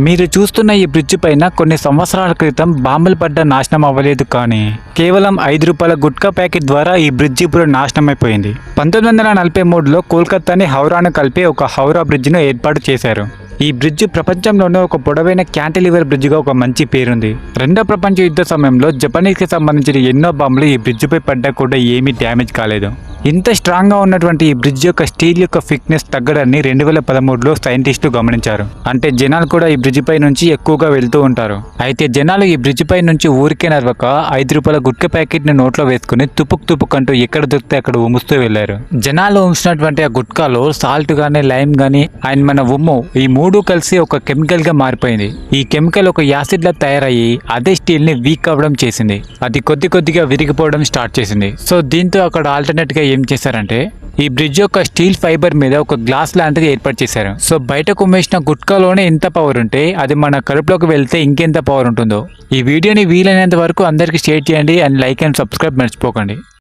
మీరు చూస్తున్న ఈ బ్రిడ్జ్ పైన కొన్ని సంవత్సరాల క్రితం బాంబులు పడ్డ నాశనం అవ్వలేదు, కానీ కేవలం ₹5 గుట్కా ప్యాకెట్ ద్వారా ఈ బ్రిడ్జ్ ఇప్పుడు నాశనమైపోయింది. 1943లో కోల్కతాని హౌరాను కలిపి ఒక హౌరా బ్రిడ్జ్ను ఏర్పాటు చేశారు. ఈ బ్రిడ్జ్ ప్రపంచంలోనే ఒక పొడవైన క్యాంటిలివర్ బ్రిడ్జ్గా ఒక మంచి పేరుంది. రెండో ప్రపంచ యుద్ధ సమయంలో జపనీస్కి సంబంధించిన ఎన్నో బాంబులు ఈ బ్రిడ్జ్పై పడ్డా కూడా ఏమీ డ్యామేజ్ కాలేదు. ఇంత స్ట్రాంగ్గా ఉన్నటువంటి ఈ బ్రిడ్జ్ యొక్క స్టీల్ యొక్క థిక్నెస్ తగ్గడాన్ని 2013లో సైంటిస్టులు గమనించారు. అంటే జనాలు కూడా ఈ బ్రిడ్జ్ పై నుంచి ఎక్కువగా వెళ్తూ ఉంటారు. అయితే జనాలు ఈ బ్రిడ్జ్ పై నుంచి ఊరికే నడవక ₹5 గుట్కా ప్యాకెట్ ని నోట్లో వేసుకుని తుపుక్ అంటూ ఎక్కడ దొరికితే అక్కడ ఉముస్తూ వెళ్లారు. జనాలు ఉంచినటువంటి ఆ గుట్కాలో సాల్ట్ గానీ, లైమ్ గానీ అండ్ మన ఉమ్ము, ఈ మూడు కలిసి ఒక కెమికల్ గా మారిపోయింది. ఈ కెమికల్ ఒక యాసిడ్ లా తయారయ్యి అదే స్టీల్ ని వీక్ అవ్వడం చేసింది. అది కొద్దిగా విరిగిపోవడం స్టార్ట్ చేసింది. సో దీంతో అక్కడ ఆల్టర్నేట్ గా ఏం చేశారంటే ఈ బ్రిడ్జ్ యొక్క స్టీల్ ఫైబర్ మీద ఒక గ్లాస్ లాంటిది ఏర్పాటు చేశారు. సో బయటకు ఉమ్మేసిన గుట్కాలోనే ఎంత పవర్ ఉంటే అది మన కడుపులోకి వెళ్తే ఇంకెంత పవర్ ఉంటుందో. ఈ వీడియోని వీలైనంత వరకు అందరికీ షేర్ చేయండి అండ్ లైక్ అండ్ సబ్స్క్రైబ్ మర్చిపోకండి.